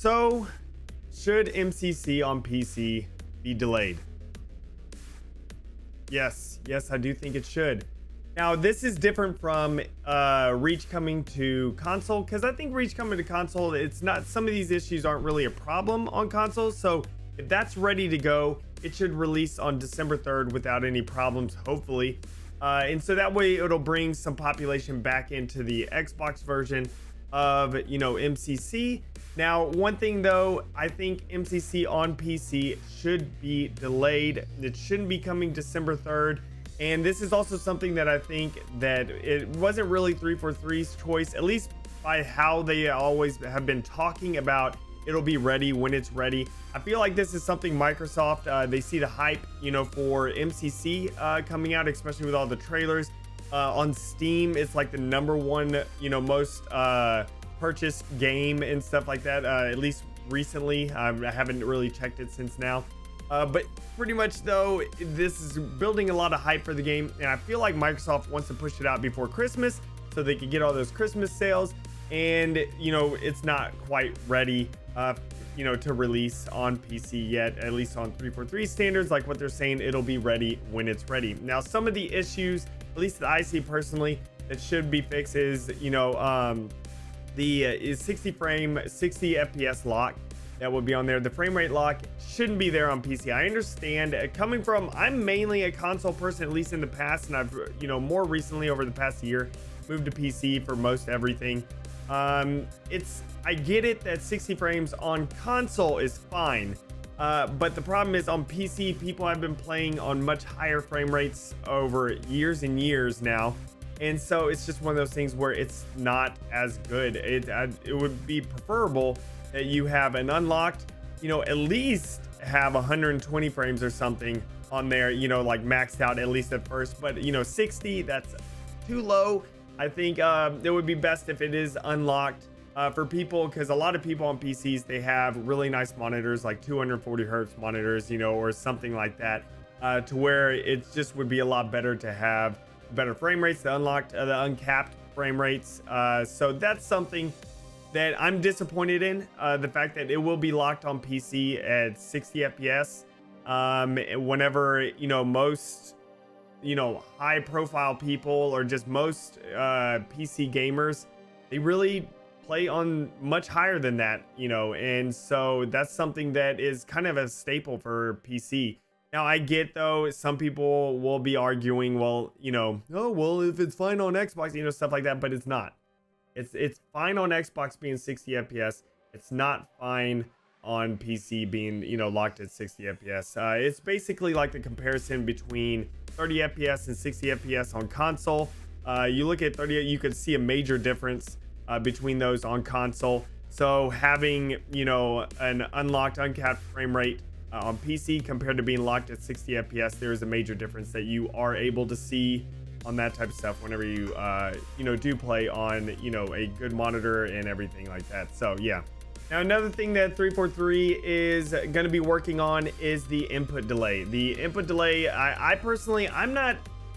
So, should MCC on PC be delayed? Yes, I do think it should. Now, this is different from Reach coming to console, because I think Reach coming to console, it's not, some of these issues aren't really a problem on consoles. So if that's ready to go, it should release on December 3rd without any problems, hopefully. And so that way it'll bring some population back into the Xbox version of, MCC. Now, one thing though, I think MCC on PC should be delayed. It shouldn't be coming December 3rd. And this is also something that I think that it wasn't really 343's choice, at least by how they always have been talking about it'll be ready when it's ready. I feel like this is something Microsoft, they see the hype, for MCC coming out, especially with all the trailers. On Steam, it's like the #1, most purchased game and stuff like that, at least recently. I haven't really checked it since now. But pretty much though, this is building a lot of hype for the game, and I feel like Microsoft wants to push it out before Christmas so they can get all those Christmas sales. And it's not quite ready to release on PC yet, at least on 343 standards. Like what they're saying, it'll be ready when it's ready. Now, some of the issues, at least that I see personally, that should be fixed is is 60 FPS lock that would be on there. The frame rate lock shouldn't be there on PC. I understand, coming from, I'm mainly a console person, at least in the past, and I've more recently over the past year moved to PC for most everything. I get it that 60 frames on console is fine, but the problem is on PC, people have been playing on much higher frame rates over years and years now. And so it's just one of those things where it's not as good. It would be preferable that you have an unlocked, at least have 120 frames or something on there, like maxed out at least at first. But 60, that's too low. I think it would be best if it is unlocked for people, because a lot of people on PCs, they have really nice monitors, like 240 hertz monitors, or something like that, to where it just would be a lot better to have better frame rates, the uncapped frame rates. So that's something that I'm disappointed in, the fact that it will be locked on PC at 60 FPS. Whenever most high profile people, or just most PC gamers, they really play on much higher than that, and so that's something that is kind of a staple for PC. Now, I get though, some people will be arguing, well, oh well, if it's fine on Xbox, stuff like that, but it's not. It's fine on Xbox being 60 FPS. It's not fine on PC being, locked at 60 FPS. It's basically like the comparison between 30 FPS and 60 FPS on console. You look at 30, you could see a major difference between those on console. So having, an unlocked, uncapped frame rate on PC compared to being locked at 60 FPS, there is a major difference that you are able to see on that type of stuff whenever you do play on a good monitor and everything like that. So yeah. Now, another thing that 343 is going to be working on is the input delay. The input delay, I personally, I'm not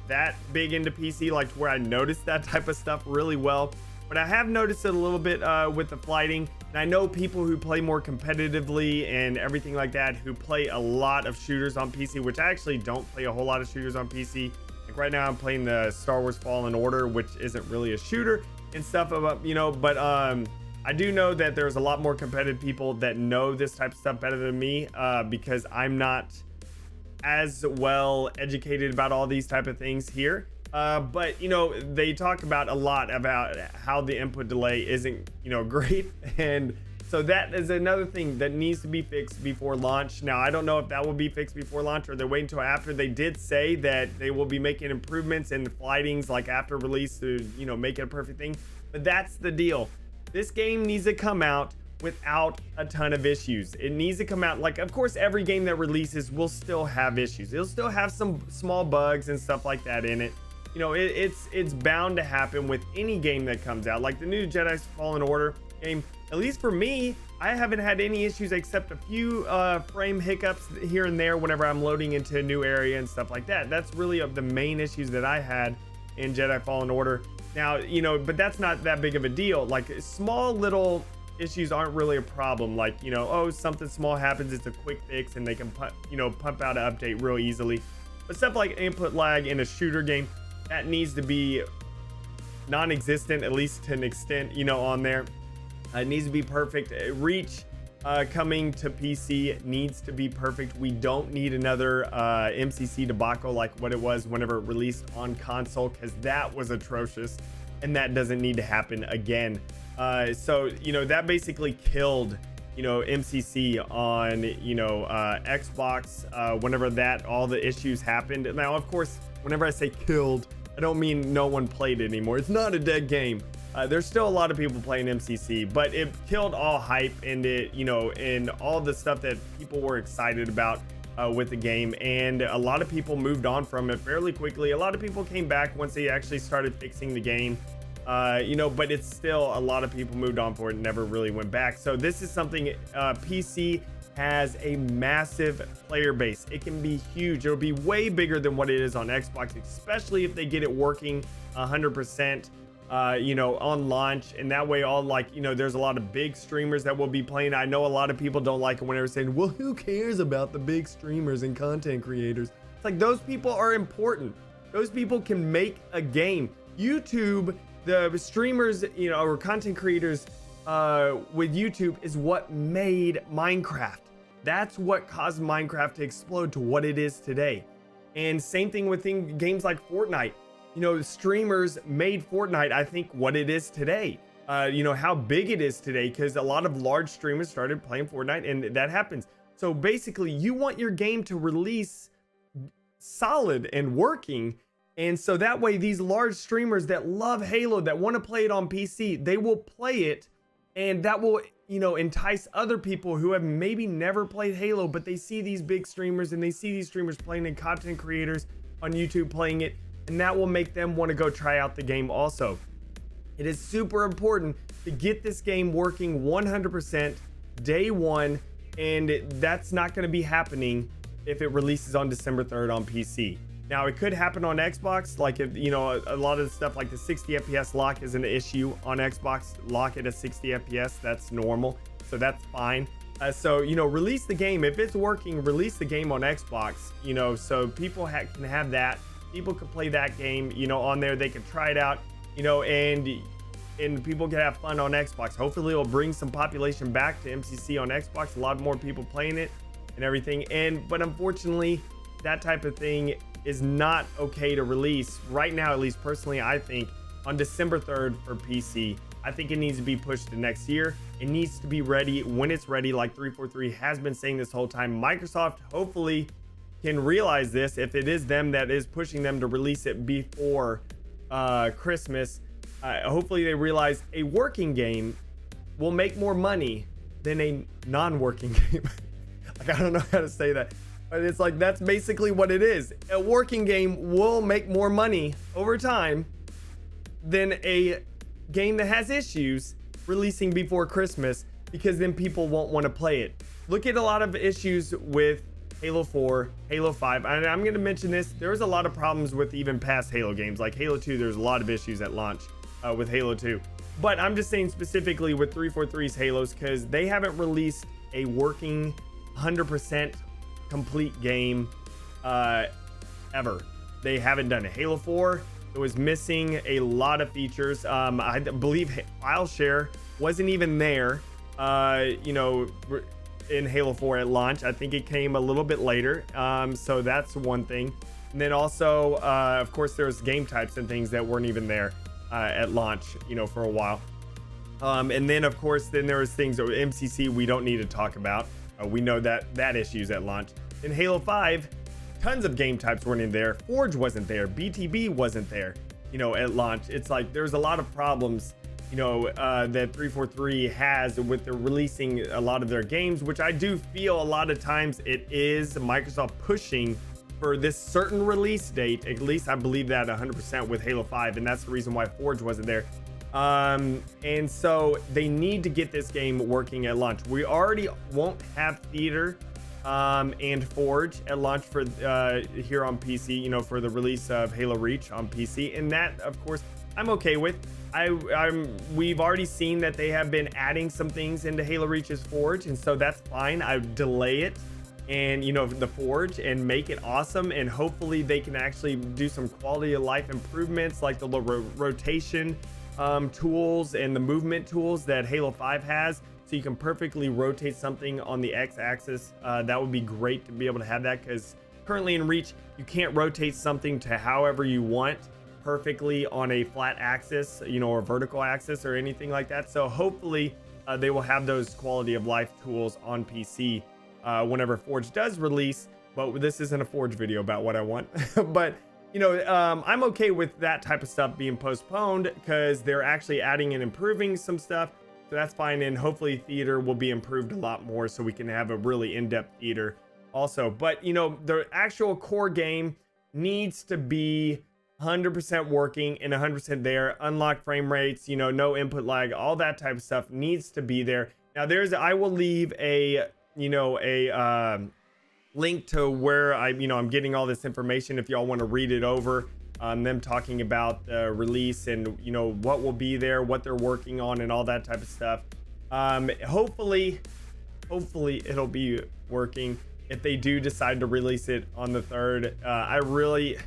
that big into PC, like to where I notice that type of stuff really well, but I have noticed it a little bit with the flighting. And I know people who play more competitively and everything like that, who play a lot of shooters on PC, which I actually don't play a whole lot of shooters on PC. Like right now I'm playing the Star Wars Fallen Order, which isn't really a shooter and stuff about, but I do know that there's a lot more competitive people that know this type of stuff better than me, because I'm not as well educated about all these type of things here. But they talk about a lot about how the input delay isn't great, and so that is another thing that needs to be fixed before launch. Now, I don't know if that will be fixed before launch or they're waiting until after. They did say that they will be making improvements in the flightings like after release to make it a perfect thing, but that's the deal. This game needs to come out without a ton of issues. It needs to come out, like, of course every game that releases will still have issues. It'll still have some small bugs and stuff like that in it. It's bound to happen with any game that comes out. Like the new Jedi Fallen Order game, at least for me, I haven't had any issues except a few frame hiccups here and there whenever I'm loading into a new area and stuff like that. That's really the main issues that I had in Jedi Fallen Order. Now, but that's not that big of a deal. Like small little issues aren't really a problem. Like, you know, oh, something small happens, it's a quick fix and they can pump out an update real easily. But stuff like input lag in a shooter game, that needs to be non-existent, at least to an extent, you know, on there. It needs to be perfect. Reach coming to PC needs to be perfect. We don't need another MCC debacle like what it was whenever it released on console, because that was atrocious and that doesn't need to happen again. So, you know, that basically killed, you know, MCC on, you know, Xbox whenever all the issues happened. Now, of course, whenever I say killed, I don't mean no one played it anymore. It's not a dead game. There's still a lot of people playing MCC, but it killed all hype and it, you know, and all the stuff that people were excited about with the game. And a lot of people moved on from it fairly quickly. A lot of people came back once they actually started fixing the game, you know, but it's still a lot of people moved on for it and never really went back. So this is something PC has a massive player base. It can be huge. It'll be way bigger than what it is on Xbox, especially if they get it working 100%. You know, on launch, and that way all, like, you know, there's a lot of big streamers that will be playing. I know a lot of people don't like it when they're saying, well, who cares about the big streamers and content creators? It's like, those people are important. Those people can make a game. YouTube, the streamers, you know, or content creators with YouTube is what made Minecraft. That's what caused Minecraft to explode to what it is today. And same thing with games like Fortnite. You know, streamers made Fortnite, I think, what it is today. You know, how big it is today, because a lot of large streamers started playing Fortnite, and that happens. So basically, you want your game to release solid and working. And so that way, these large streamers that love Halo, that want to play it on PC, they will play it. And that will, you know, entice other people who have maybe never played Halo, but they see these big streamers and they see these streamers playing, and content creators on YouTube playing it. And that will make them want to go try out the game also. It is super important to get this game working 100% day one, and that's not going to be happening if it releases on December 3rd on PC. Now, it could happen on Xbox, like if, you know, a lot of the stuff like the 60 FPS lock is an issue on Xbox. Lock it at 60 FPS, that's normal, so that's fine. So, you know, release the game. If it's working, release the game on Xbox, you know, so people can have that. People can play that game, you know, on there. They can try it out, you know, and people can have fun on Xbox. Hopefully it'll bring some population back to MCC on Xbox. A lot more people playing it and everything. But unfortunately, that type of thing is not okay to release right now, at least personally. I think on December 3rd for PC, I think it needs to be pushed to next year. It needs to be ready when it's ready, like 343 has been saying this whole time. Microsoft hopefully can realize this, if it is them that is pushing them to release it before Christmas. Hopefully they realize a working game will make more money than a non-working game. Like, I don't know how to say that, but it's like, that's basically what it is. A working game will make more money over time than a game that has issues releasing before Christmas, because then people won't want to play it. Look at a lot of issues with Halo 4, Halo 5, and I'm going to mention this. There was a lot of problems with even past Halo games, like Halo 2. There's a lot of issues at launch with Halo 2. But I'm just saying specifically with 343's Halos, because they haven't released a working 100% complete game ever. They haven't done it. Halo 4, it was missing a lot of features. I believe file share wasn't even there, you know, in Halo 4 at launch. I think it came a little bit later, so that's one thing. And then also, of course, there's game types and things that weren't even there at launch, you know, for a while. And then, of course, then there was things that MCC we don't need to talk about. We know that issues at launch. In Halo 5, tons of game types weren't in there. Forge wasn't there. BTB wasn't there, you know, at launch. It's like there's a lot of problems, you know, that 343 has with the releasing a lot of their games, which I do feel a lot of times it is Microsoft pushing for this certain release date. At least I believe that 100% with Halo 5, and that's the reason why Forge wasn't there. And so they need to get this game working at launch. We already won't have Theater and Forge at launch for here on PC, you know, for the release of Halo Reach on PC, and that, of course, I'm okay with. we've already seen that they have been adding some things into Halo Reach's Forge, and so that's fine. I delay it and the Forge and make it awesome, and hopefully they can actually do some quality of life improvements like the rotation tools and the movement tools that Halo 5 has, so you can perfectly rotate something on the x-axis. That would be great to be able to have that, because currently in Reach you can't rotate something to however you want perfectly on a flat axis, or vertical axis or anything like that. So hopefully they will have those quality of life tools on PC whenever Forge does release. But this isn't a Forge video about what I want. But I'm okay with that type of stuff being postponed, because they're actually adding and improving some stuff, so that's fine. And hopefully theater will be improved a lot more, so we can have a really in-depth theater also. But the actual core game needs to be 100% working and 100% there. Unlock frame rates, no input lag, all that type of stuff needs to be there. Now I will leave a link to where I'm getting all this information if y'all want to read it over, them talking about the release and what will be there, what they're working on, and all that type of stuff. Hopefully it'll be working if they do decide to release it on the 3rd.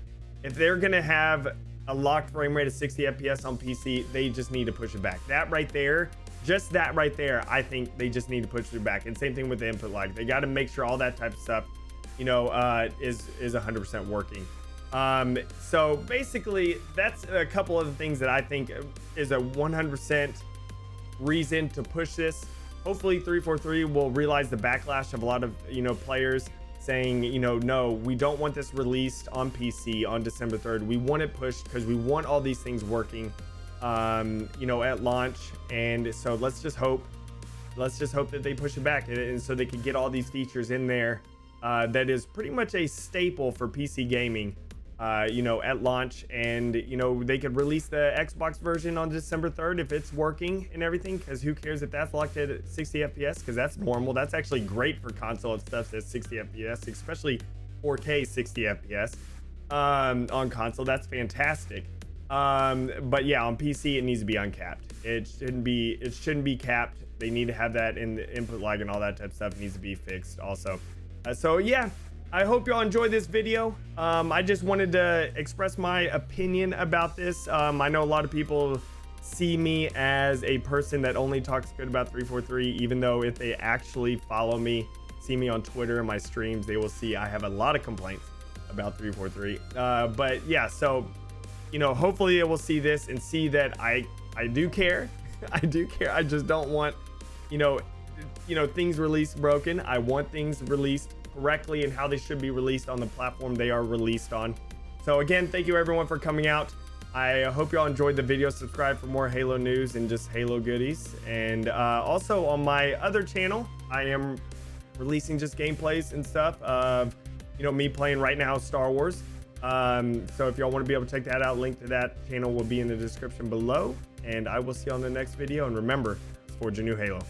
If they're gonna have a locked frame rate of 60 FPS on PC, they just need to push it back. That right there, just that right there, I think they just need to push it back. And same thing with the input lag. They got to make sure all that type of stuff, is 100% working. So basically, that's a couple of the things that I think is a 100% reason to push this. Hopefully 343 will realize the backlash of a lot of players saying, no, we don't want this released on PC on December 3rd. We want it pushed because we want all these things working, at launch. And so let's just hope that they push it back, and so they can get all these features in there. That is pretty much a staple for PC gaming, at launch. And, they could release the Xbox version on December 3rd if it's working and everything, because who cares if that's locked at 60 FPS, because that's normal. That's actually great for console and stuff that's 60 FPS, especially 4K 60 FPS on console. That's fantastic. But yeah, on PC it needs to be uncapped. It shouldn't be capped. They need to have that in the input lag, and all that type of stuff needs to be fixed also. So yeah, I hope y'all enjoyed this video. I just wanted to express my opinion about this. I know a lot of people see me as a person that only talks good about 343, even though if they actually follow me, see me on Twitter and my streams, they will see I have a lot of complaints about 343. But yeah, so hopefully they will see this and see that I do care. I do care. I just don't want things released broken. I want things released correctly and how they should be released on the platform they are released on. So again, thank you everyone for coming out. I hope y'all enjoyed the video. Subscribe for more Halo news and just Halo goodies. And also on my other channel, I am releasing just gameplays and stuff of me playing right now Star Wars. So if y'all want to be able to check that out, link to that channel will be in the description below. And I will see you on the next video. And remember, forge a new Halo.